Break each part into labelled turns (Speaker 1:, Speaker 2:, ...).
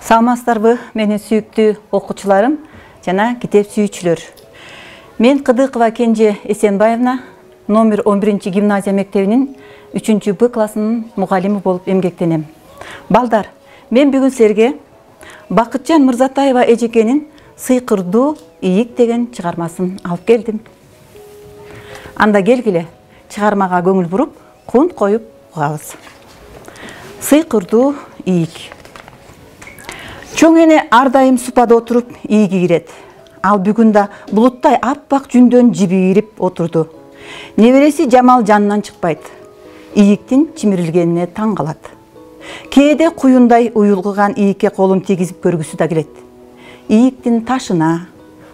Speaker 1: Саламатсыздарбы, менин сүйүктүү окуучуларым жана китеп сүйүүчүлөр. Мен Кыдыкова Кенже Эсенбаевна, номер 11 гимназия мектебинин 3Б классынын мугалими болуп эмгектенем. Балдар, мен бүгүн силерге Бакытжан Мырзатаева эжекенин «Сыйкырдуу ийик» деген чыгармасын алып келдим. Анда келгиле, чыгармага көңүл буруп, кунт коюп угабыз. Сыйкырдуу ийик. Чоң эне ар дайым супада отуруп ийиги кирет. Ал бүгүн да булуттай аппак жүндөн жибирип отурду. Небереси Жамал жанынан чыкпайт. Ийиктин чимирилгенине таң калат. Кээде куюндай уюлгуган ийикке колун тийгизип көргүсү да келет. Ийиктин ташына,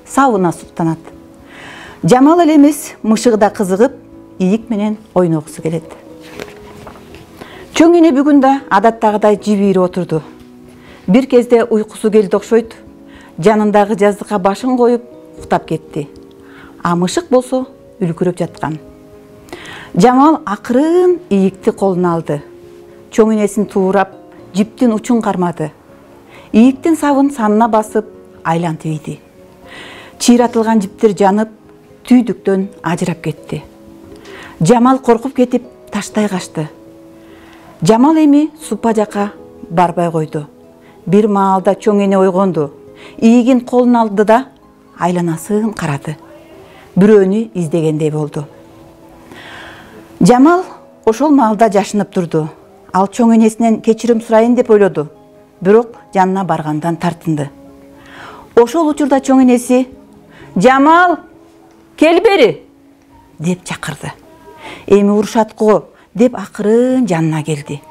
Speaker 1: сабына суктанат. Жамал эле эмес, мышыгы да кызыгып, ийик менен ойногусу келет. Чоң эне бүгүн да адаттагыдай жибирип отурду. Бир кезде уйкусу келди окшойт. Жанындагы жаздыкка башын коюп уктап кетти. А мышык болсо үлгүрөп жаткан. Жамал акырын ийикти колуна алды. Чоң энесин туурап, жиптин учун кармады. Ийиктин сабын санына басып, айлантып ийди. Чыйратылган жиптер жанып, түйдүктөн ажырап кетти. Жамал коркуп кетип, таштай качты. Жамал эми супа жака барбай койду. Бир маалда чоң эне ойгонду. Ийигин колуна алды да айланасын карады. Бирөөнү издегендей болду. Жамал ошол маалда жашынып турду. Ал чоң энесинен кечирим сурайын деп ойлоду. Бирок жанына баргандан тартынды. Ошол учурда чоң энеси «Жамал, кел бери!» деп чакырды. «Эми урушат го!» деп акырын жанына келди.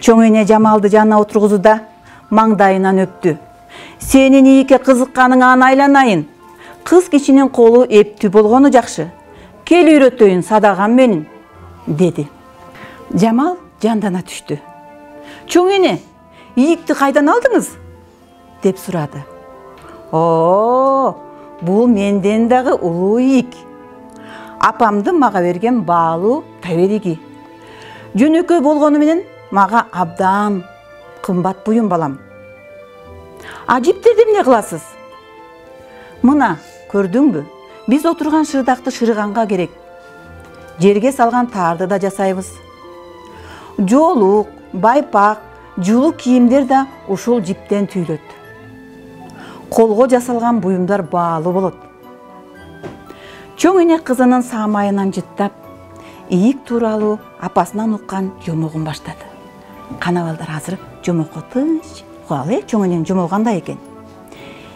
Speaker 1: Чоң эне Жамалды жанына отургузду да маңдайынан өптү. «Сенин ийикке кызыкканыңа айланайын. Кыз кишинин колу эптүү болгону жакшы. Кел үйрөтөйүн садагам менин», деди. Жамал жандана түштү. «Чоң эне, ийикти кайдан алдыңыз?» деп сурады. «О, бул менден дагы улуу ийик. Апамдын мага берген баалуу табериги. Жөнөкөй болгону менен мага абдан кымбат буюм балам. А жиптерди эмне кыласыз? Мына, көрдүңбү? Биз отурган шырдакты шырыганга керек. Жерге салган тарды да жасайбыз. Жоолук, байпак, жулук кийимдер да ушул жиптен түйүлөт. Колго жасалган буюмдар баалуу болот». Чоң эне кызынын саамайынан жыттап, ийик тууралуу апасынан уккан жомогун баштады. Кана балдар, азыр жомокко тынч угалы. Чоң эненин жомогу кандай экен?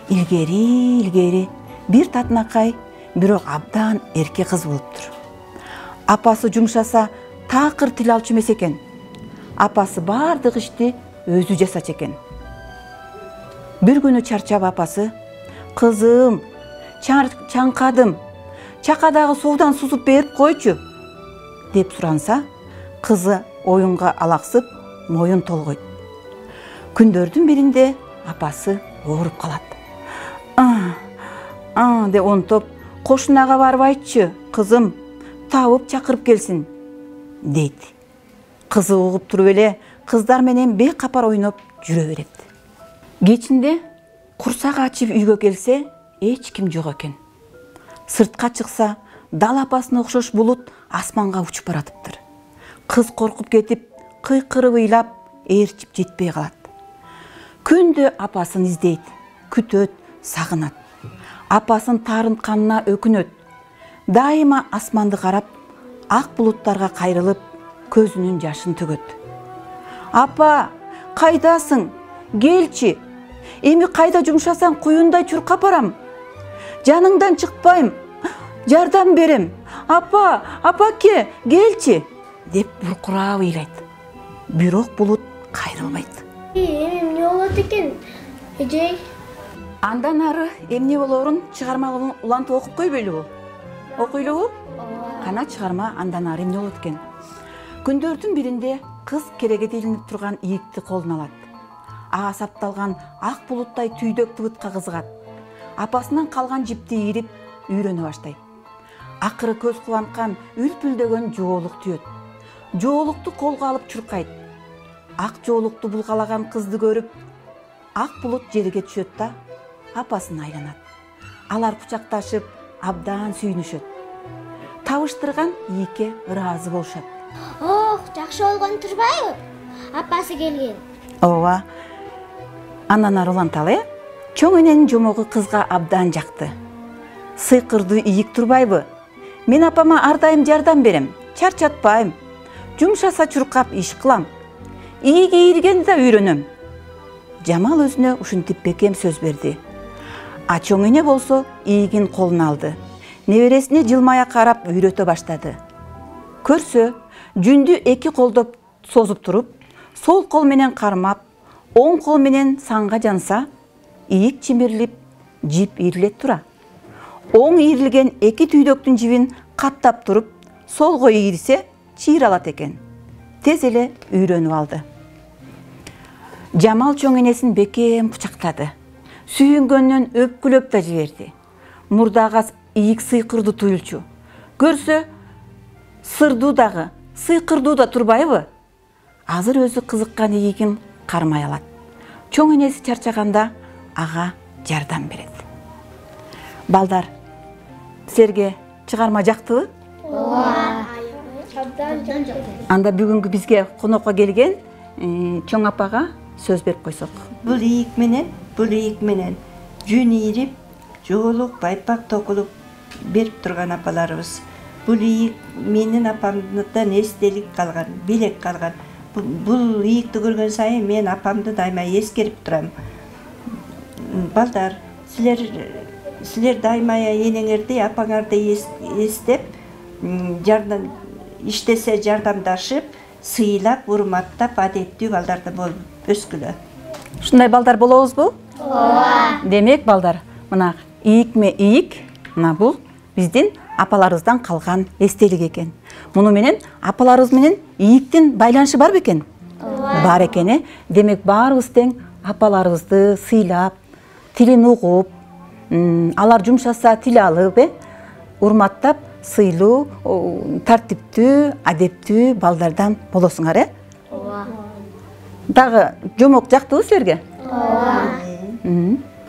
Speaker 1: Илгери бир татынакай, бирок абдан эрке кыз болуптур. Апасы жумшаса такыр тил алчу эмес экен. Апасы бардык ишти өзү жасачу экен. Бир күнү чарчап апасы «Кызым, чаңкадым, чакадагы суудан сузуп берип койчу» деп суранса, кызы оюнга алаксып, моюн толгойт. Күндөрдүн биринде апасы ооруп калат. Деп онтоп, «Кошунага барып айтчы, кызым, табып чакырып келсин», дейт. Кызы угуп туруп эле кыздар менен бейкапар ойноп жүрө берет. Кечинде курсак ачып үйгө келсе, эч ким жок экен. Сыртка чыкса, дал апасына окшош булут асманга учуп баратыптыр. Кыз коркуп кетип, кыйкырып ыйлап, ээрчип жетпей калат. Күндө апасын издейт, күтөт, сагынат. Апасын таарынтканына өкүнөт. Дайыма асманды карап, ак булуттарга кайрылып, көзүнүн жашын төгөт. «Апа, кайдасың? Келчи. Эми кайда жумшасаң куюндай чуркап барам. Жаныңдан чыкпайм. Жардам берем. Апа, апаке, келчи», деп буркурап ыйлайт. Бирок булут кайрылбайт.
Speaker 2: Эмне болот экен, эжей?
Speaker 1: Андан ары эмне болоорун чыгарманы улантып окуп койбойлубу? Окуйлубу? Кана чыгарма андан ары эмне болот экен? Күндөрдүн биринде кыз керегети илинип турган ийикти колуна алат. Ага сапталган ак булуттай түйдөк тыбытка кызыгат. Апасынан калган жипти ийирип, үйрөнө баштайт. Акыры көз кубанткан үлпүлдөгөн жоолук түйөт. Жоолукту колго алып чуркайт. Ак жоолукту булгалаган кызды көрүп, ак булут жерге түшөт да апасына айланат. Алар кучакташып абдан сүйүнүшөт. Табыштырган ийикке ыраазы болушат.
Speaker 2: Ох, жакшы болгон турбайбы? Апасы келген.
Speaker 1: Ооба. Андан ары уланталы. Чоң эненин жомогу кызга абдан жакты. Сыйкырдуу ийик турбайбы? Мен апама ар дайым жардам берем, чарчатпайм. Жумшаса чуркап иш кылам. Ийик ийиргенди да үйрөнөм. Жамал өзүнө ушинтип бекем сөз берди. А чоң эне болсо ийигин колуна алды. Небересине жылмая карап үйрөтө баштады. Көрсө, жүндү эки колдоп созуп туруп, сол кол менен кармап, оң кол менен санга жанса, ийик чимирилип, жип ийрилет тура. Оң ийрилген эки түйдөктүн жибин каттап туруп, солго ийирсе, чийир алат экен. Тез эле үйрөнүп алды. Жамал чоң энесин бекем кучактады. Сүйүнгөндөн өпкүлөп да жиберди. Мурдага ийик сыйкырдуу туюлчу. Көрсө, сырдуу дагы, сыйкырдуу да турбайбы? Азыр өзү кызыккан ийигин кармай алат. Чоң энеси чарчаганда ага жардам берет. Балдар, силерге чыгарма жактыбы?
Speaker 2: Абдан жакшы.
Speaker 1: Анда бүгүнкү бизге конокко келген чоң апага сөз берип койсок.
Speaker 3: Бул ийик менен жүн ийирип, жоолук, байпак токулуп берип турган апаларыбыз. Бул ийик менин апамдан эстелик калган, билек калган. Бул ийикти көргөн сайын мен апамды дайыма эскерип турам. Балдар, силер дайыма энеңерди, апаңарды эстеп, жардам иштесе жардамдашып, сыйлап, урматтап, адеттүү балдарды болуп өскүлө.
Speaker 1: Ушундай балдар болобузбу? Ооба. Демек балдар, мына ийикме ийик, мына бул биздин апаларыбыздан калган эстелик экен. Муну менен апаларыбыз менен ийиктин байланышы бар бекен? Бар экен. Демек баарыбыз тең апаларыбызды сыйлап, тилин угуп, алар жумшаса тил алып, урматтап, сыйлуу, тартиптүү, адептүү балдардан болосуңар,
Speaker 2: Ооба.
Speaker 1: Дагы жомок жактыбы силерге?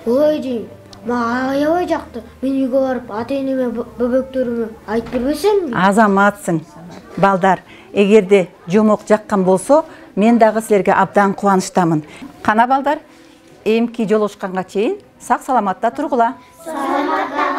Speaker 2: Ой дейм, мага аябай жакты. Мен үйгө барып, ата-энеме, бөбөктөрүмө айтып бербесемби?
Speaker 1: Азаматсың. Балдар, эгерде жомок жаккан болсо, мен дагы силерге абдан кубанычтамын. Кана балдар, эмки жолугушканга чейин сак саламатта тургула.
Speaker 2: Саламатта